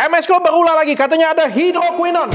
MS Glow berulah lagi, katanya ada hidroquinone.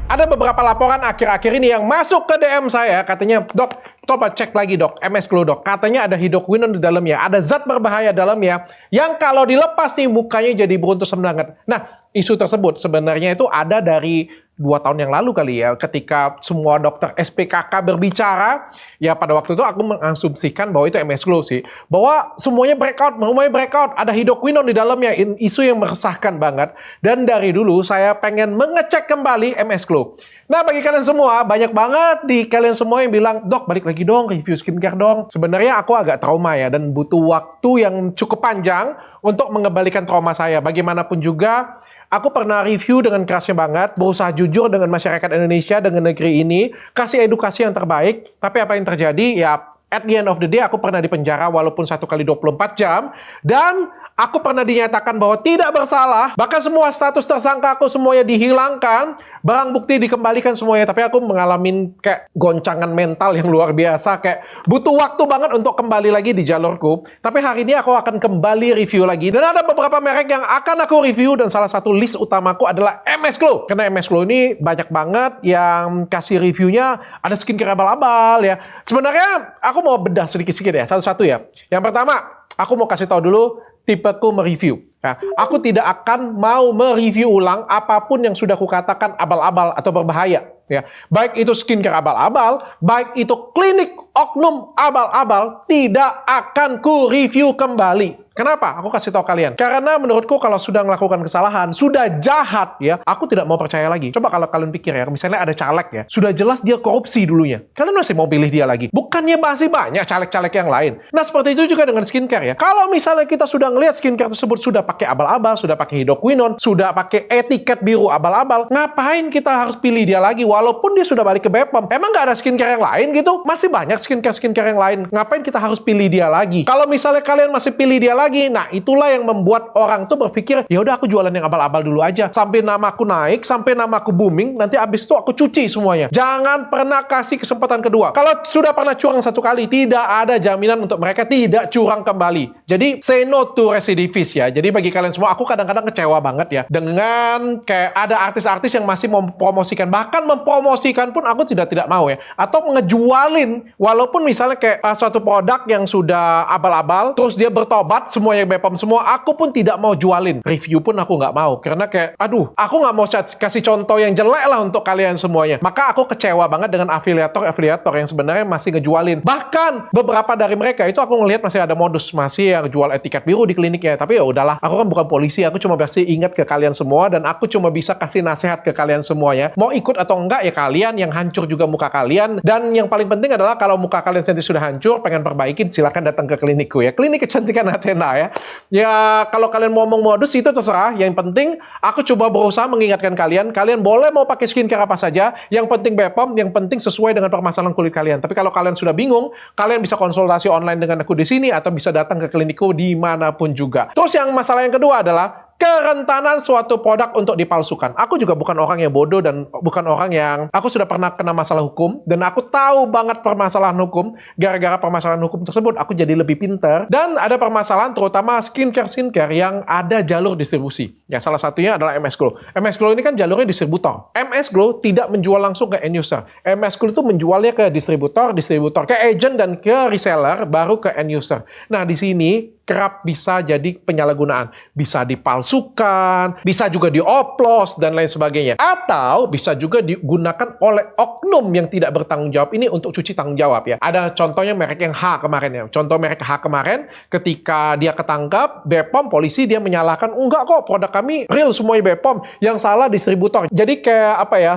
Ada beberapa laporan akhir-akhir ini yang masuk ke DM saya, katanya, "Dok, coba cek lagi dok, MS Glow dok. Katanya ada hidroquinone di dalamnya, ada zat berbahaya dalamnya, yang kalau dilepas nih mukanya jadi beruntus banget." Nah, isu tersebut sebenarnya itu ada dari 2 tahun yang lalu kali ya, ketika semua dokter SPKK berbicara, ya pada waktu itu aku mengasumsikan bahwa itu MS Glow sih, bahwa semuanya breakout, ada hidroquinone di dalamnya, isu yang meresahkan banget, dan dari dulu saya pengen mengecek kembali MS Glow. Nah, bagi kalian semua, banyak banget di kalian semua yang bilang, "Dok, balik lagi dong, review skincare dong." Sebenarnya aku agak trauma ya, dan butuh waktu yang cukup panjang untuk mengembalikan trauma saya. Bagaimanapun juga, aku pernah review dengan kerasnya banget, berusaha jujur dengan masyarakat Indonesia, dengan negeri ini, kasih edukasi yang terbaik. Tapi apa yang terjadi? Ya, at the end of the day, aku pernah dipenjara walaupun 1 kali 24 jam, dan aku pernah dinyatakan bahwa tidak bersalah, bahkan semua status tersangka aku semuanya dihilangkan, barang bukti dikembalikan semuanya, tapi aku mengalami kayak goncangan mental yang luar biasa, kayak butuh waktu banget untuk kembali lagi di jalurku. Tapi hari ini aku akan kembali review lagi, dan ada beberapa merek yang akan aku review, dan salah satu list utamaku adalah MS Glow. Karena MS Glow ini banyak banget yang kasih reviewnya, ada skincare abal-abal ya. Sebenarnya aku mau bedah sedikit-sedikit ya, satu-satu ya. Yang pertama, aku mau kasih tahu dulu tipeku mereview. Nah, aku tidak akan mau mereview ulang apapun yang sudah kukatakan abal-abal atau berbahaya. Ya, baik itu skincare abal-abal, baik itu klinik oknum abal-abal, tidak akan ku review kembali. Kenapa? Aku kasih tahu kalian. Karena menurutku kalau sudah melakukan kesalahan, sudah jahat ya, aku tidak mau percaya lagi. Coba kalau kalian pikir ya, misalnya ada caleg ya, sudah jelas dia korupsi dulunya. Kalian masih mau pilih dia lagi? Bukannya masih banyak caleg-caleg yang lain. Nah, seperti itu juga dengan skincare ya. Kalau misalnya kita sudah ngelihat skincare tersebut sudah pakai abal-abal, sudah pakai hidroquinone, sudah pakai etiket biru abal-abal, ngapain kita harus pilih dia lagi walaupun dia sudah balik ke BPOM? Emang nggak ada skincare yang lain gitu? Masih banyak skincare yang lain. Ngapain kita harus pilih dia lagi? Kalau misalnya kalian masih pilih dia lagi, nah itulah yang membuat orang tuh berpikir, ya udah aku jualan yang abal-abal dulu aja. Sampai namaku naik, sampai namaku booming, nanti abis itu aku cuci semuanya. Jangan pernah kasih kesempatan kedua. Kalau sudah pernah curang 1 kali, tidak ada jaminan untuk mereka tidak curang kembali. Jadi, say no to recidivis ya. Jadi bagi kalian semua, aku kadang-kadang kecewa banget ya dengan kayak ada artis-artis yang masih mempromosikan, bahkan mempromosikan pun aku tidak mau ya, atau ngejualin walaupun misalnya kayak suatu produk yang sudah abal-abal terus dia bertobat semuanya BPOM semua, aku pun tidak mau jualin, review pun aku nggak mau, karena kayak aduh, aku nggak mau kasih contoh yang jelek lah untuk kalian semuanya. Maka aku kecewa banget dengan afiliator yang sebenarnya masih ngejualin. Bahkan beberapa dari mereka itu aku ngelihat masih ada modus, masih yang jual etiket biru di kliniknya. Tapi ya udahlah, aku kan bukan polisi, aku cuma kasih ingat ke kalian semua, dan aku cuma bisa kasih nasihat ke kalian semuanya. Mau ikut atau enggak ya kalian, yang hancur juga muka kalian. Dan yang paling penting adalah kalau muka kalian sendiri sudah hancur, pengen perbaikin, silakan datang ke klinikku ya. Klinik Kecantikan Athena ya. Ya kalau kalian mau ngomong modus itu terserah. Yang penting aku coba berusaha mengingatkan kalian. Kalian boleh mau pakai skincare apa saja. Yang penting BPOM, yang penting sesuai dengan permasalahan kulit kalian. Tapi kalau kalian sudah bingung, kalian bisa konsultasi online dengan aku di sini atau bisa datang ke klinikku dimanapun juga. Terus yang masalah yang kedua adalah kerentanan suatu produk untuk dipalsukan. Aku juga bukan orang yang bodoh dan bukan orang yang... Aku sudah pernah kena masalah hukum, dan aku tahu banget permasalahan hukum. Gara-gara permasalahan hukum tersebut, aku jadi lebih pintar. Dan ada permasalahan terutama skincare yang ada jalur distribusi. Ya, salah satunya adalah MS Glow. MS Glow ini kan jalurnya distributor. MS Glow tidak menjual langsung ke end user. MS Glow itu menjualnya ke distributor, ke agent, dan ke reseller, baru ke end user. Nah, di sini kerap bisa jadi penyalahgunaan. Bisa dipalsukan, bisa juga dioplos, dan lain sebagainya. Atau bisa juga digunakan oleh oknum yang tidak bertanggung jawab ini untuk cuci tanggung jawab ya. Ada contohnya merek yang H kemarin ya. Contoh merek H kemarin, ketika dia ketangkap, BPOM, polisi dia menyalahkan, enggak kok, produk kami real semuanya BPOM, yang salah distributor. Jadi kayak apa ya,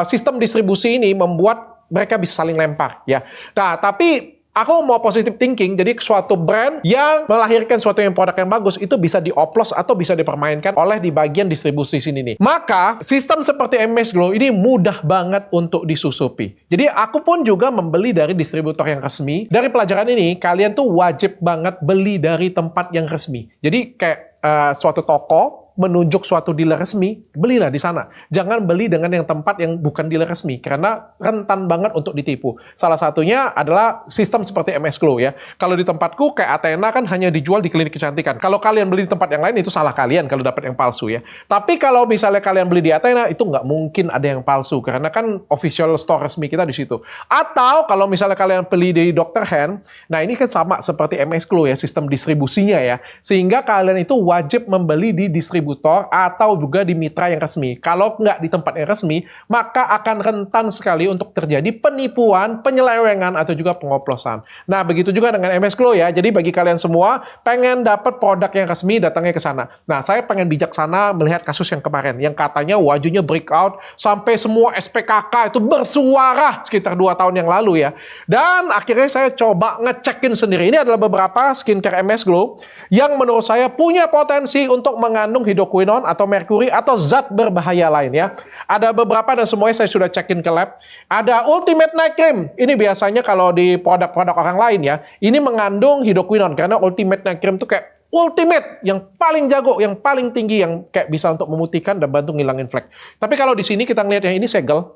sistem distribusi ini membuat mereka bisa saling lempar ya. Nah, tapi aku mau positive thinking, jadi suatu brand yang melahirkan suatu yang produk yang bagus itu bisa dioplos atau bisa dipermainkan oleh di bagian distribusi sini nih. Maka sistem seperti MS Glow ini mudah banget untuk disusupi. Jadi aku pun juga membeli dari distributor yang resmi. Dari pelajaran ini kalian tuh wajib banget beli dari tempat yang resmi. Jadi kayak suatu toko menunjuk suatu dealer resmi, belilah di sana. Jangan beli dengan yang tempat yang bukan dealer resmi, karena rentan banget untuk ditipu. Salah satunya adalah sistem seperti MS Glow ya. Kalau di tempatku kayak Athena kan hanya dijual di klinik kecantikan. Kalau kalian beli di tempat yang lain itu salah kalian kalau dapat yang palsu ya. Tapi kalau misalnya kalian beli di Athena itu nggak mungkin ada yang palsu karena kan official store resmi kita di situ. Atau kalau misalnya kalian beli di Dr. Hand, nah ini kan sama seperti MS Glow ya, sistem distribusinya ya. Sehingga kalian itu wajib membeli di distributor atau juga di mitra yang resmi. Kalau nggak di tempat yang resmi, maka akan rentan sekali untuk terjadi penipuan, penyelewengan, atau juga pengoplosan. Nah, begitu juga dengan MS Glow ya. Jadi bagi kalian semua, pengen dapat produk yang resmi, datangnya ke sana. Nah, saya pengen bijaksana melihat kasus yang kemarin, yang katanya wajunya breakout, sampai semua SPKK itu bersuara sekitar 2 tahun yang lalu ya. Dan akhirnya saya coba ngecekin sendiri. Ini adalah beberapa skincare MS Glow yang menurut saya punya potensi untuk mengandung hidroquinone atau merkuri atau zat berbahaya lain ya. Ada beberapa dan semuanya saya sudah cekin ke lab. Ada Ultimate Night Cream. Ini biasanya kalau di produk-produk orang lain ya, ini mengandung hidroquinone karena Ultimate Night Cream itu kayak ultimate, yang paling jago, yang paling tinggi, yang kayak bisa untuk memutihkan dan bantu ngilangin flek. Tapi kalau di sini kita ngelihat yang ini segel,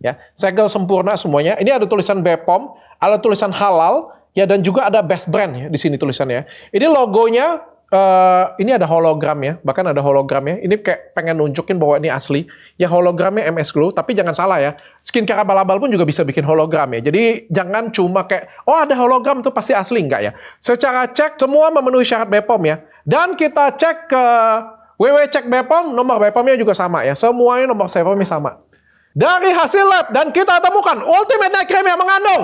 ya, segel sempurna semuanya. Ini ada tulisan BPOM, ada tulisan halal, ya, dan juga ada best brand ya di sini tulisannya. Ini logonya, ini ada hologram ya, bahkan ada hologramnya. Ini kayak pengen nunjukin bahwa ini asli. Ya hologramnya MS Glow, tapi jangan salah ya. Skincare abal-abal pun juga bisa bikin hologram ya. Jadi jangan cuma kayak, oh ada hologram itu pasti asli, enggak ya. Secara cek semua memenuhi syarat BPOM ya. Dan kita cek ke www.cek BPOM, nomor BPOM-nya juga sama ya. Semuanya nomor BPOM-nya sama. Dari hasil lab dan kita temukan Ultimate Night Cream yang mengandung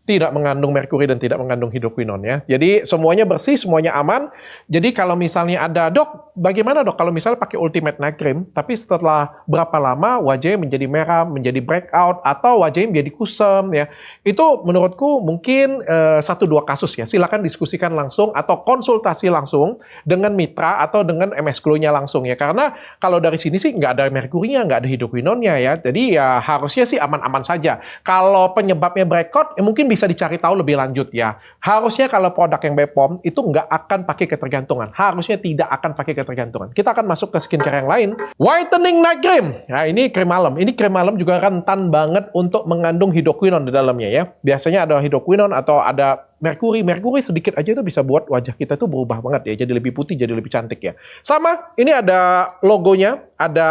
tidak mengandung merkuri dan tidak mengandung hidroquinone ya. Jadi semuanya bersih, semuanya aman. Jadi kalau misalnya ada, dok, bagaimana dok kalau misalnya pakai Ultimate Night Cream, tapi setelah berapa lama wajahnya menjadi merah, menjadi breakout, atau wajahnya menjadi kusam ya. Itu menurutku mungkin 1-2 kasus ya. Silakan diskusikan langsung atau konsultasi langsung dengan mitra atau dengan MS Glow-nya langsung ya. Karena kalau dari sini sih nggak ada merkurinya, nggak ada hidroquinone-nya ya. Jadi ya harusnya sih aman-aman saja. Kalau penyebabnya breakout, ya mungkin bisa dicari tahu lebih lanjut ya. Harusnya kalau produk yang BPOM itu nggak akan pakai ketergantungan. Harusnya tidak akan pakai ketergantungan. Kita akan masuk ke skincare yang lain. Whitening Night Cream. Nah, ini krim malam. Ini krim malam juga rentan banget untuk mengandung hidroquinone di dalamnya ya. Biasanya ada hidroquinone atau ada merkuri. Merkuri sedikit aja itu bisa buat wajah kita tuh berubah banget ya. Jadi lebih putih, jadi lebih cantik ya. Sama, ini ada logonya, ada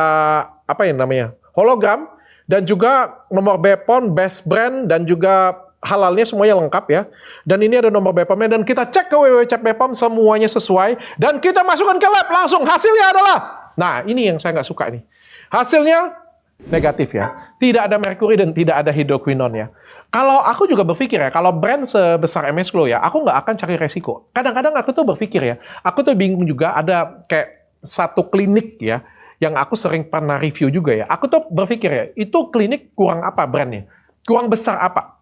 apa ya namanya? Hologram, dan juga nomor BPOM, best brand, dan juga halalnya semuanya lengkap ya. Dan ini ada nomor BPOM-nya dan kita cek ke www.cek BPOM semuanya sesuai dan kita masukkan ke lab langsung. Hasilnya adalah, nah ini yang saya nggak suka nih. Hasilnya negatif ya. Tidak ada merkuri dan tidak ada hidroquinone ya. Kalau aku juga berpikir ya, kalau brand sebesar MS Glow ya, aku nggak akan cari resiko. Kadang-kadang aku tuh berpikir ya, aku tuh bingung juga ada kayak satu klinik ya, yang aku sering pernah review juga ya. Aku tuh berpikir ya, itu klinik kurang apa brandnya? Kurang besar apa?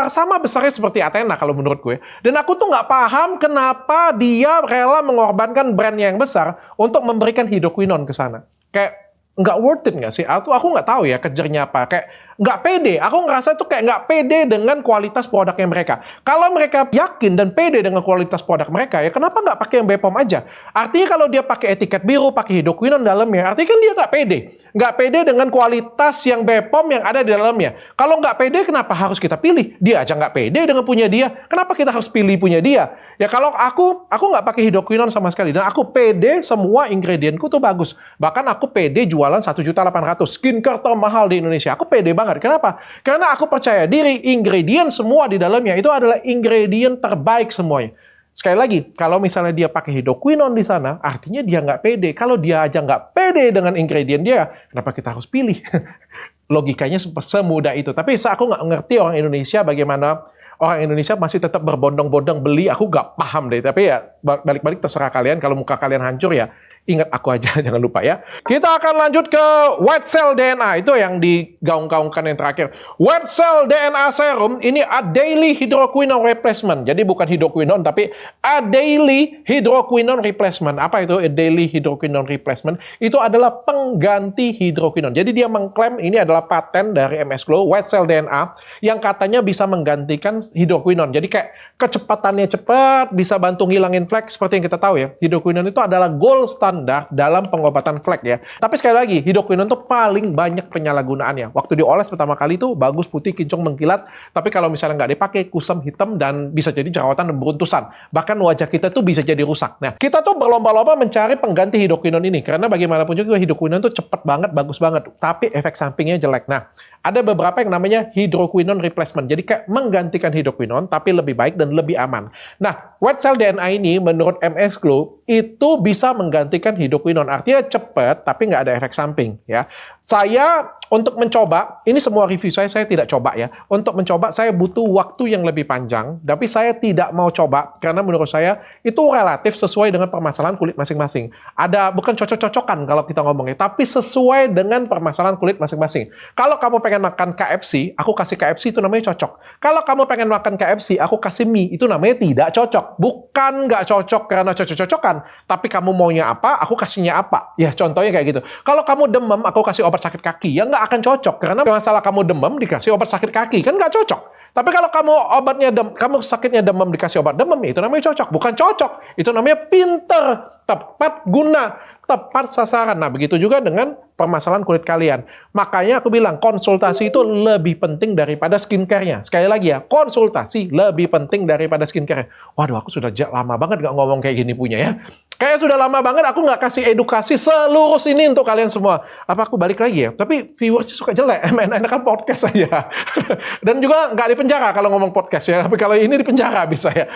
Sama besarnya seperti Athena kalau menurut gue. Dan aku tuh nggak paham kenapa dia rela mengorbankan brandnya yang besar untuk memberikan hidroquinone ke sana. Kayak nggak worth it nggak sih? Aku nggak tahu ya kejernya apa. Kayak nggak pede. Aku ngerasa tuh kayak nggak pede dengan kualitas produknya mereka. Kalau mereka yakin dan pede dengan kualitas produk mereka, ya kenapa nggak pakai yang BPOM aja? Artinya kalau dia pakai etiket biru, pakai hidroquinone dalamnya, artinya kan dia nggak pede. Nggak pede dengan kualitas yang BPOM yang ada di dalamnya. Kalau nggak pede, kenapa harus kita pilih? Dia aja nggak pede dengan punya dia. Kenapa kita harus pilih punya dia? Ya kalau aku nggak pakai hidroquinone sama sekali. Dan aku pede semua ingredientku tuh bagus. Bahkan aku pede jualan 1.800.000. Skincare termahal di Indonesia. Aku pede banget. Kenapa? Karena aku percaya diri ingredient semua di dalamnya itu adalah ingredient terbaik semuanya. Sekali lagi, kalau misalnya dia pakai hidroquinone di sana, artinya dia nggak pede. Kalau dia aja nggak pede dengan ingredient dia, kenapa kita harus pilih? Logikanya semudah itu. Tapi aku nggak ngerti orang Indonesia bagaimana orang Indonesia masih tetap berbondong-bondong beli. Aku nggak paham deh. Tapi ya balik-balik terserah kalian. Kalau muka kalian hancur ya ingat aku aja, jangan lupa ya. Kita akan lanjut ke White Cell DNA. Itu yang digaung-gaungkan yang terakhir. White Cell DNA Serum, ini a daily hydroquinone replacement. Jadi bukan hidroquinone, tapi a daily hydroquinone replacement. Apa itu a daily hydroquinone replacement? Itu adalah pengganti hidroquinone. Jadi dia mengklaim ini adalah paten dari MS Glow, White Cell DNA, yang katanya bisa menggantikan hidroquinone. Jadi kayak kecepatannya cepat, bisa bantu ngilangin flek. Seperti yang kita tahu ya, hidroquinone itu adalah gold standard dalam pengobatan flek ya. Tapi sekali lagi, hidroquinone tuh paling banyak penyalahgunaannya. Waktu dioles pertama kali tuh bagus, putih, kinclong, mengkilat. Tapi kalau misalnya nggak dipakai, kusam, hitam, dan bisa jadi jerawatan dan beruntusan. Bahkan wajah kita tuh bisa jadi rusak. Nah, kita tuh berlomba-lomba mencari pengganti hidroquinone ini. Karena bagaimanapun juga hidroquinone tuh cepet banget, bagus banget. Tapi efek sampingnya jelek. Nah, ada beberapa yang namanya hidroquinone replacement. Jadi kayak menggantikan hidroquinone, tapi lebih baik dan lebih aman. Nah, white cell DNA ini menurut MS Glow itu bisa menggantikan hidroquinone. Artinya cepat, tapi nggak ada efek samping. Ya, saya untuk mencoba, ini semua review saya tidak coba ya. Untuk mencoba, saya butuh waktu yang lebih panjang, tapi saya tidak mau coba, karena menurut saya itu relatif sesuai dengan permasalahan kulit masing-masing. Ada, bukan cocok-cocokan kalau kita ngomongnya, tapi sesuai dengan permasalahan kulit masing-masing. Kalau kamu pengen makan KFC, aku kasih KFC itu namanya cocok. Kalau kamu pengen makan KFC, aku kasih mie, itu namanya tidak cocok. Bukan nggak cocok karena cocok-cocokan, tapi kamu maunya apa, aku kasihnya apa. Ya, contohnya kayak gitu. Kalau kamu demam, aku kasih obat sakit kaki, ya nggak akan cocok. Karena masalah kamu demam, dikasih obat sakit kaki, kan nggak cocok. Tapi kalau kamu sakitnya demam, dikasih obat demam, itu namanya cocok. Bukan cocok, itu namanya pinter, tepat guna, tepat sasaran. Nah, begitu juga dengan permasalahan kulit kalian. Makanya aku bilang, konsultasi itu lebih penting daripada skincare-nya. Sekali lagi ya, konsultasi lebih penting daripada skincare-nya. Waduh, aku sudah lama banget gak ngomong kayak gini punya ya. Kayak sudah lama banget aku nggak kasih edukasi selurus ini untuk kalian semua. Apa aku balik lagi ya? Tapi viewersnya suka jelek. Enak-enakan podcast aja. Dan juga nggak di penjara kalau ngomong podcast ya. Tapi kalau ini di penjara bisa ya.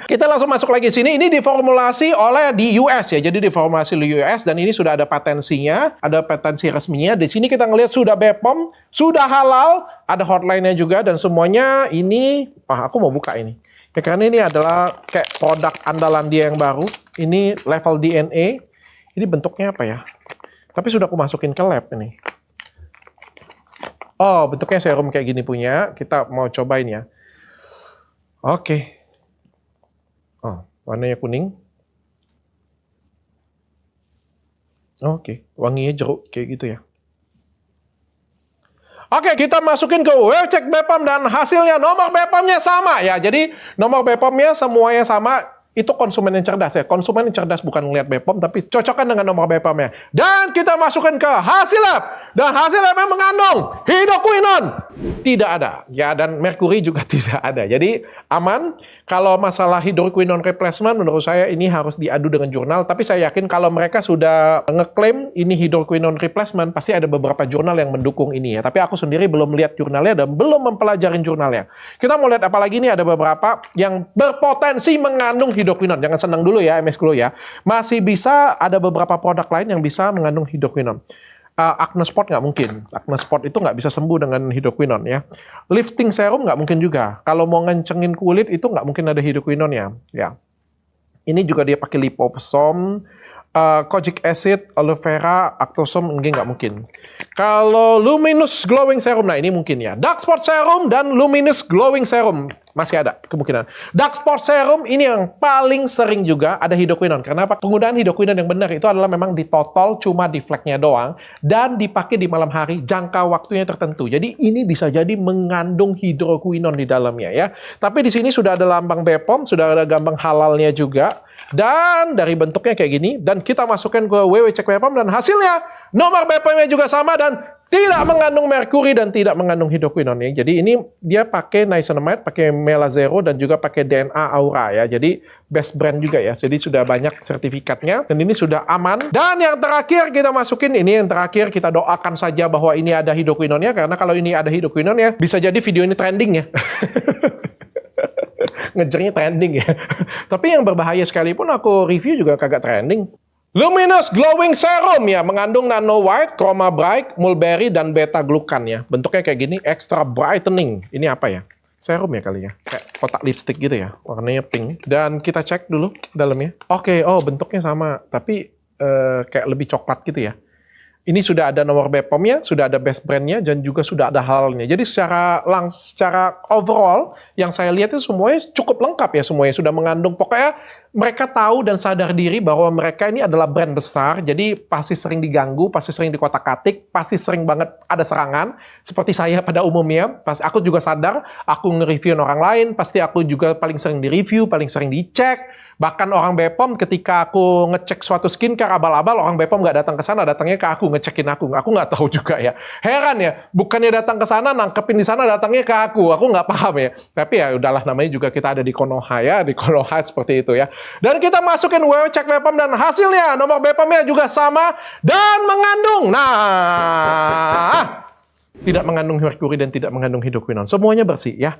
Kita langsung masuk lagi sini. Ini diformulasi oleh di US ya. Jadi diformulasi di US dan ini sudah ada patensinya, ada patensi resminya. Di sini kita ngelihat sudah BPOM, sudah halal, ada hotline-nya juga dan semuanya ini. Aku mau buka ini. Ya, karena ini adalah kayak produk andalan dia yang baru. Ini level DNA. Ini bentuknya apa ya? Tapi sudah aku masukin ke lab ini. Oh, bentuknya serum kayak gini punya. Kita mau cobain ya. Oke. Oh, warnanya kuning. Oke, wanginya jeruk kayak gitu ya. Oke, kita masukin ke cek BPOM dan hasilnya nomor BPOM-nya sama ya. Jadi nomor BPOM-nya semuanya sama. Itu konsumen yang cerdas ya. Konsumen yang cerdas bukan ngelihat BPOM, tapi cocokkan dengan nomor BPOM-nya. Dan kita masukkan ke hasil lab. Dan hasil lab yang mengandung hidroquinone tidak ada. Ya, dan merkuri juga tidak ada. Jadi aman. Kalau masalah hidroquinone replacement, menurut saya ini harus diadu dengan jurnal. Tapi saya yakin kalau mereka sudah ngeklaim ini hidroquinone replacement, pasti ada beberapa jurnal yang mendukung ini ya. Tapi aku sendiri belum lihat jurnalnya dan belum mempelajari jurnalnya. Kita mau lihat apalagi ini ada beberapa yang berpotensi mengandung hidroquinone. Jangan senang dulu ya, MS Glow ya. Masih bisa ada beberapa produk lain yang bisa mengandung hidroquinone. Acne spot nggak mungkin. Acne spot itu nggak bisa sembuh dengan hidroquinone ya. Lifting serum nggak mungkin juga. Kalau mau ngencengin kulit itu nggak mungkin ada hidroquinone ya. Ini juga dia pakai liposome, kojic acid, aloe vera, actosome, nggak mungkin. Kalau luminous glowing serum, nah ini mungkin ya. Dark spot serum dan luminous glowing serum masih ada kemungkinan. Dark spot serum ini yang paling sering juga ada hidroquinone. Karena apa? Penggunaan hidroquinone yang benar itu adalah memang ditotol cuma di fleknya doang dan dipakai di malam hari jangka waktunya tertentu. Jadi ini bisa jadi mengandung hidroquinone di dalamnya ya. Tapi di sini sudah ada lambang BPOM, sudah ada gambar halalnya juga dan dari bentuknya kayak gini dan kita masukkan ke cek BPOM dan hasilnya nomor BPOM-nya juga sama dan tidak mengandung merkuri dan tidak mengandung hidroquinone ya. Jadi ini dia pakai niacinamide, pakai melazero dan juga pakai DNA Aura ya. Jadi best brand juga ya. Jadi sudah banyak sertifikatnya dan ini sudah aman. Dan yang terakhir kita masukin ini yang terakhir kita doakan saja bahwa ini ada hidroquinone-nya karena kalau ini ada hidroquinone-nya bisa jadi video ini trending ya. Ngejernya trending ya. Tapi yang berbahaya sekalipun aku review juga kagak trending. Luminous Glowing Serum ya, mengandung nano white, chroma bright, mulberry, dan beta glucan ya. Bentuknya kayak gini, extra brightening. Ini apa ya? Serum ya kali ya? Kayak kotak lipstick gitu ya, warnanya pink. Dan kita cek dulu dalamnya. Oke, oh bentuknya sama, tapi kayak lebih coklat gitu ya. Ini sudah ada nomor BPOM-nya, sudah ada best brand-nya, dan juga sudah ada halalnya. Jadi secara overall, yang saya lihat itu semuanya cukup lengkap ya, semuanya sudah mengandung. Pokoknya mereka tahu dan sadar diri bahwa mereka ini adalah brand besar, jadi pasti sering diganggu, pasti sering dikotak-katik, pasti sering banget ada serangan. Seperti saya pada umumnya, pas aku juga sadar, aku nge-review orang lain, pasti aku juga paling sering di-review, paling sering dicek, Bahkan orang Bepom ketika aku ngecek suatu skincare abal-abal, orang Bepom nggak datang ke sana, datangnya ke aku, ngecekin aku. Aku nggak tahu juga ya. Heran ya, bukannya datang ke sana, nangkepin di sana, datangnya ke aku nggak paham ya. Tapi ya udahlah, namanya juga kita ada di Konoha ya, di Konoha seperti itu ya. Dan kita masukin WW cek Bepom dan hasilnya, nomor Bepomnya juga sama dan mengandung. Nah, tidak mengandung merkuri dan tidak mengandung hidroquinone. Semuanya bersih ya.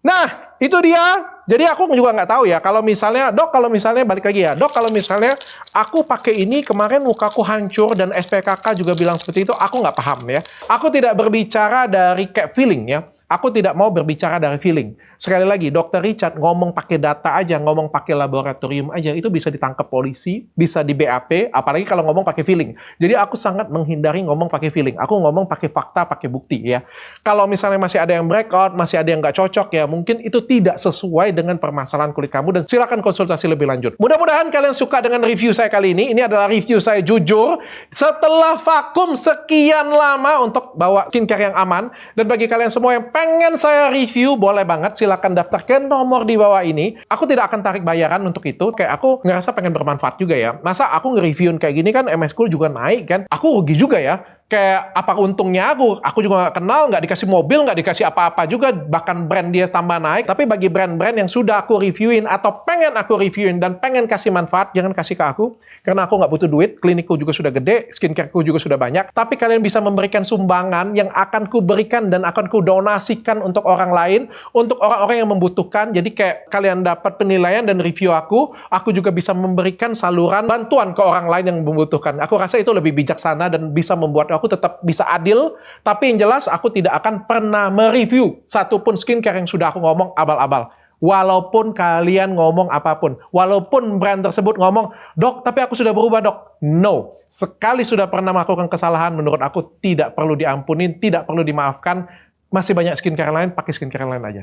Nah, itu dia. Jadi aku juga nggak tahu ya, kalau misalnya, dok, kalau misalnya, balik lagi ya, dok, kalau misalnya aku pakai ini, kemarin mukaku hancur dan SPKK juga bilang seperti itu, aku nggak paham ya. Aku tidak berbicara dari kayak feeling ya. Aku tidak mau berbicara dari feeling. Sekali lagi, Dr. Richard ngomong pakai data aja, ngomong pakai laboratorium aja, itu bisa ditangkap polisi, bisa di BAP, apalagi kalau ngomong pakai feeling. Jadi aku sangat menghindari ngomong pakai feeling. Aku ngomong pakai fakta, pakai bukti ya. Kalau misalnya masih ada yang breakout, masih ada yang nggak cocok ya, mungkin itu tidak sesuai dengan permasalahan kulit kamu dan silakan konsultasi lebih lanjut. Mudah-mudahan kalian suka dengan review saya kali ini. Ini adalah review saya jujur setelah vakum sekian lama untuk bawa skincare yang aman. Dan bagi kalian semua yang pengen saya review, boleh banget silakan daftar ke nomor di bawah ini. Aku tidak akan tarik bayaran untuk itu. Kayak aku ngerasa pengen bermanfaat juga ya. Masa aku nge-reviewin kayak gini kan MS Cool juga naik kan. Aku rugi juga ya. Kayak apa untungnya aku juga nggak kenal, nggak dikasih mobil, nggak dikasih apa-apa juga, bahkan brand dia tambah naik. Tapi bagi brand-brand yang sudah aku reviewin atau pengen aku reviewin dan pengen kasih manfaat, jangan kasih ke aku. Karena aku nggak butuh duit, klinikku juga sudah gede, skincareku juga sudah banyak. Tapi kalian bisa memberikan sumbangan yang akan ku berikan dan akan ku donasikan untuk orang lain, untuk orang-orang yang membutuhkan. Jadi kayak kalian dapat penilaian dan review aku juga bisa memberikan saluran bantuan ke orang lain yang membutuhkan. Aku rasa itu lebih bijaksana dan bisa membuat aku tetap bisa adil, tapi yang jelas aku tidak akan pernah mereview satupun skincare yang sudah aku ngomong abal-abal. Walaupun kalian ngomong apapun, walaupun brand tersebut ngomong, dok, tapi aku sudah berubah, dok. No, sekali sudah pernah melakukan kesalahan, menurut aku tidak perlu diampunin, tidak perlu dimaafkan. Masih banyak skincare lain, pakai skincare lain aja.